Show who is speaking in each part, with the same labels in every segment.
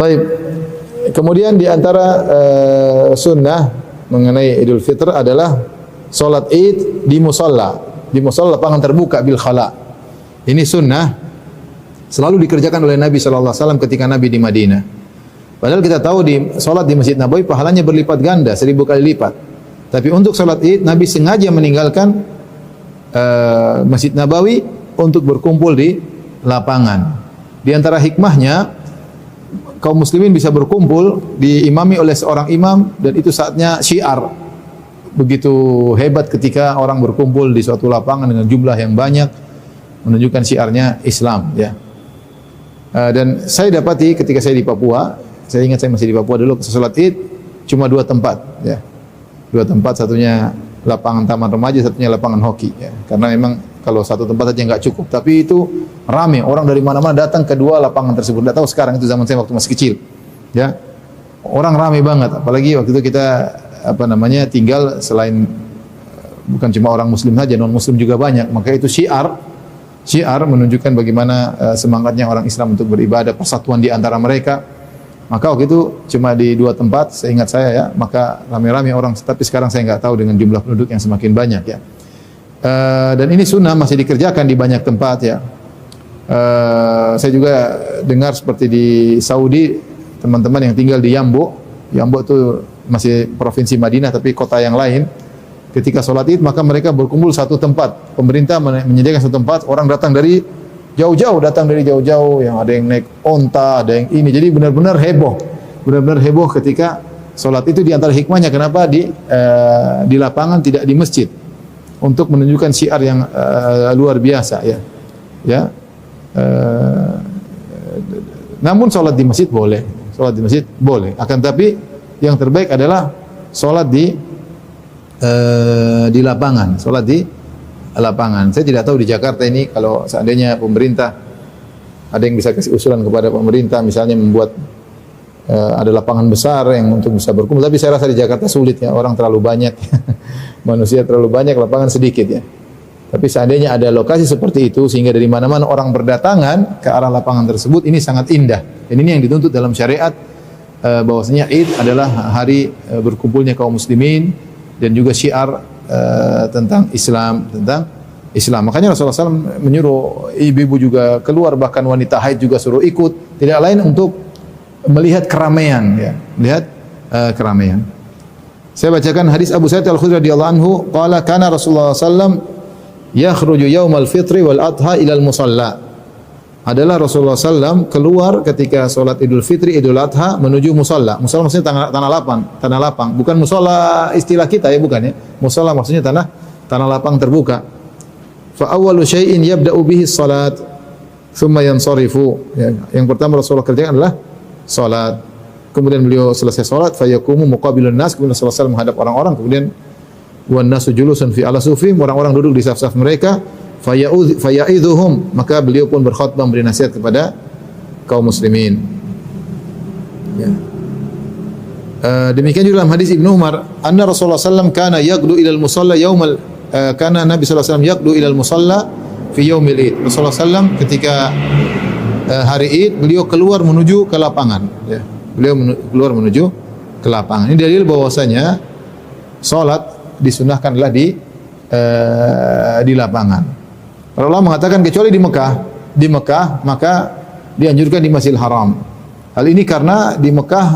Speaker 1: Baik. Kemudian di antara sunnah mengenai Idul Fitr adalah salat Id di musalla. Di musalla lapangan terbuka bil khala. Ini sunnah selalu dikerjakan oleh Nabi sallallahu alaihi wasallam ketika Nabi di Madinah. Padahal kita tahu di salat di Masjid Nabawi pahalanya berlipat ganda, 1000 kali lipat. Tapi untuk salat Id Nabi sengaja meninggalkan Masjid Nabawi untuk berkumpul di lapangan. Di antara hikmahnya kaum muslimin bisa berkumpul diimami oleh seorang imam dan itu saatnya syiar. Begitu hebat ketika orang berkumpul di suatu lapangan dengan jumlah yang banyak menunjukkan syiarnya Islam ya. Dan saya dapati ketika saya di Papua, saya ingat saya masih di Papua dulu salat Id cuma 2 tempat ya. 2 tempat, satunya lapangan taman remaja, satunya lapangan hoki ya. Karena memang kalau satu tempat saja nggak cukup, tapi itu ramai orang dari mana-mana datang ke 2 lapangan tersebut. Tidak tahu sekarang, itu zaman saya waktu masih kecil, ya orang ramai banget. Apalagi waktu itu kita tinggal selain bukan cuma orang Muslim saja, non Muslim juga banyak. Maka itu syiar menunjukkan bagaimana semangatnya orang Islam untuk beribadah, persatuan di antara mereka. Maka waktu itu cuma di 2 tempat, seingat saya ya. Maka ramai-ramai orang. Tapi sekarang saya nggak tahu dengan jumlah penduduk yang semakin banyak ya. Dan ini sunnah masih dikerjakan di banyak tempat ya. Saya juga dengar seperti di Saudi teman-teman yang tinggal di Yambo itu masih provinsi Madinah tapi kota yang lain. Ketika sholat Id maka mereka berkumpul satu tempat. Pemerintah menyediakan satu tempat, orang datang dari jauh-jauh, yang ada yang naik onta, ada yang ini. Jadi benar-benar heboh ketika sholat. Itu di antara hikmahnya kenapa di lapangan tidak di masjid. Untuk menunjukkan syiar yang luar biasa ya. Namun sholat di masjid boleh, akan tapi yang terbaik adalah sholat di lapangan, Saya tidak tahu di Jakarta ini kalau seandainya pemerintah ada yang bisa kasih usulan kepada pemerintah, misalnya membuat ada lapangan besar yang untuk bisa berkumpul. Tapi saya rasa di Jakarta sulit ya, orang terlalu banyak. Manusia terlalu banyak, lapangan sedikit ya. Tapi seandainya ada lokasi seperti itu sehingga dari mana-mana orang berdatangan ke arah lapangan tersebut, ini sangat indah. Dan ini yang dituntut dalam syariat bahwasanya Id adalah hari berkumpulnya kaum muslimin dan juga syiar tentang Islam. Makanya Rasulullah SAW menyuruh ibu-ibu juga keluar, bahkan wanita haid juga suruh ikut. Tidak lain untuk melihat keramaian ya, keramaian. Saya bacakan hadis Abu Sa'id Al-Khudri radhiyallahu anhu, qala kana Rasulullah sallam yakhruju yaumal fitri wal adha ila al-musalla. Adalah Rasulullah sallam keluar ketika salat Idul Fitri, Idul Adha menuju musalla. Musalla maksudnya tanah lapang, bukan musalla istilah kita ya, bukan ya. Musalla maksudnya tanah lapang terbuka. Fa awwalu syai'in yabda'u bihi salat thumma yansarifu. Ya, yang pertama Rasulullah kerjakan adalah salat. Kemudian beliau selesai salat, fayaqumu muqabilun nas, kemudian selesai menghadap orang-orang, kemudian wan nasu julusun fi ala sufim, orang-orang duduk di saf-saf mereka, faya'idhuhum, maka beliau pun berkhutbah memberi nasihat kepada kaum muslimin. Ya. Demikian juga dalam hadis Ibnu Umar, anna Rasulullah sallallahu kana yaqdu ila al-musalla yaumal kana Nabi sallallahu alaihi wasallam yaqdu ila al-musalla fi yaumil Id. Rasulullah sallallahu ketika hari Id beliau keluar menuju ke lapangan ya. Beliau keluar menuju ke lapangan. Ini dalil bahwasanya salat disunahkan adalah di lapangan. Para ulama mengatakan kecuali di Mekah maka dianjurkan di Masjidil Haram. Hal ini karena di Mekah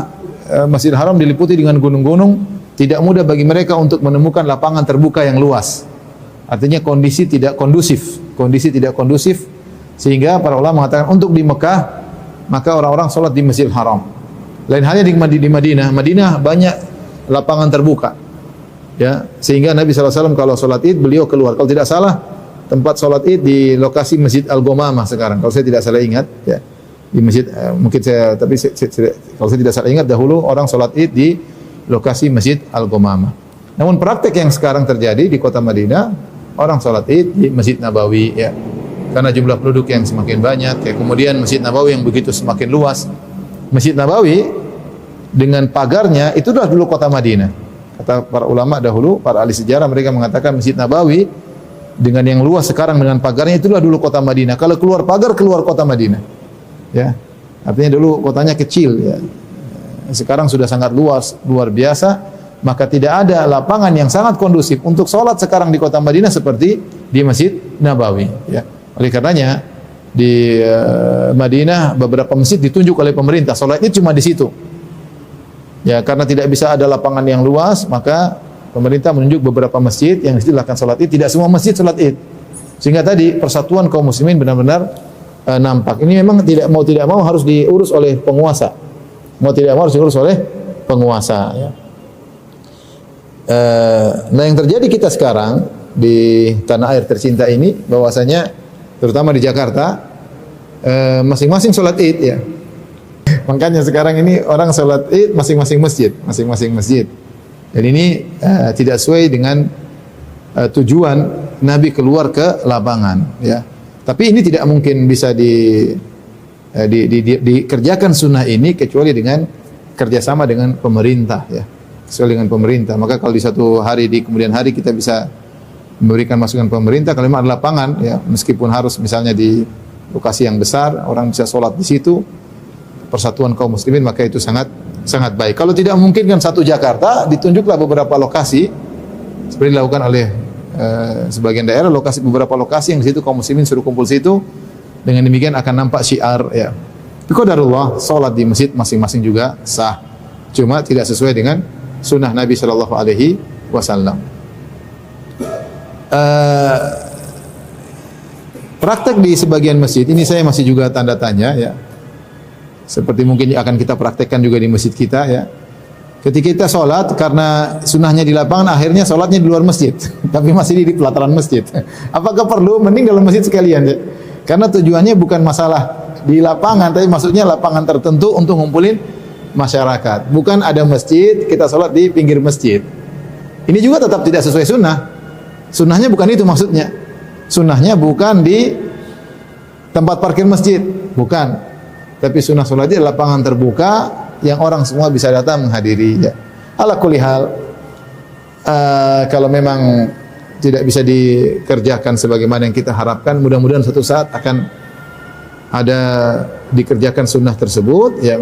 Speaker 1: Masjidil Haram diliputi dengan gunung-gunung, tidak mudah bagi mereka untuk menemukan lapangan terbuka yang luas. Artinya kondisi tidak kondusif sehingga para ulama mengatakan untuk di Mekah maka orang-orang salat di Masjidil Haram. Lain halnya di Madinah banyak lapangan terbuka. Ya, sehingga Nabi SAW kalau salat Id beliau keluar. Kalau tidak salah tempat salat Id di lokasi Masjid Al-Ghamamah sekarang. Kalau saya tidak salah ingat ya. Di masjid kalau saya tidak salah ingat dahulu orang salat Id di lokasi Masjid Al-Ghamamah. Namun praktek yang sekarang terjadi di kota Madinah, orang salat Id di Masjid Nabawi ya. Karena jumlah penduduk yang semakin banyak ya. Kemudian Masjid Nabawi yang begitu semakin luas. Masjid Nabawi dengan pagarnya itu adalah dulu kota Madinah. Kata para ulama dahulu, para ahli sejarah, mereka mengatakan Masjid Nabawi dengan yang luas sekarang dengan pagarnya itulah dulu kota Madinah. Kalau keluar pagar, keluar kota Madinah. Ya. Artinya dulu kotanya kecil ya. Sekarang sudah sangat luas, luar biasa. Maka tidak ada lapangan yang sangat kondusif untuk sholat sekarang di kota Madinah seperti di Masjid Nabawi. Ya. Oleh karenanya di Madinah beberapa masjid ditunjuk oleh pemerintah. Sholat Id cuma di situ. Ya, karena tidak bisa ada lapangan yang luas, maka pemerintah menunjuk beberapa masjid yang dilakukan sholat Id. Tidak semua masjid sholat Id. Sehingga tadi persatuan kaum muslimin benar-benar nampak. Ini memang tidak mau harus diurus oleh penguasa. Mau tidak mau harus diurus oleh penguasa. Ya. Nah yang terjadi kita sekarang di tanah air tercinta ini, bahwasanya terutama di Jakarta, masing-masing sholat Id ya. Makanya sekarang ini orang sholat Id masing-masing masjid. Dan ini tidak sesuai dengan tujuan Nabi keluar ke lapangan. Ya. Tapi ini tidak mungkin bisa dikerjakan sunnah ini kecuali dengan kerjasama dengan pemerintah. Ya. Sesuai dengan pemerintah. Maka kalau di satu hari di kemudian hari kita bisa memberikan masukan pemerintah, kalau memang ada lapangan, ya meskipun harus misalnya di lokasi yang besar, orang bisa sholat di situ, persatuan kaum muslimin, maka itu sangat baik. Kalau tidak memungkinkan satu Jakarta, ditunjuklah beberapa lokasi seperti dilakukan oleh sebagian daerah, beberapa lokasi yang di situ kaum muslimin suruh kumpul situ. Dengan demikian akan nampak syiar ya. Qadarullah, sholat di masjid masing-masing juga sah. Cuma tidak sesuai dengan sunnah Nabi sallallahu alaihi wasallam. Praktek di sebagian masjid ini saya masih juga tanda tanya ya. Seperti mungkin akan kita praktekkan juga di masjid kita ya. Ketika kita sholat, karena sunnahnya di lapangan, akhirnya sholatnya di luar masjid, tapi masih di pelataran masjid. Apakah perlu? Mending dalam masjid sekalian ya. Karena tujuannya bukan masalah di lapangan, tapi maksudnya lapangan tertentu untuk ngumpulin masyarakat. Bukan ada masjid, kita sholat di pinggir masjid. Ini juga tetap tidak sesuai sunnah. Sunnahnya bukan itu maksudnya. Sunnahnya bukan di tempat parkir masjid, bukan. Tapi sunnah sholat di lapangan terbuka yang orang semua bisa datang menghadiri. Ya. Ala kulli hal, kalau memang tidak bisa dikerjakan sebagaimana yang kita harapkan, mudah-mudahan suatu saat akan ada dikerjakan sunnah tersebut. Ya.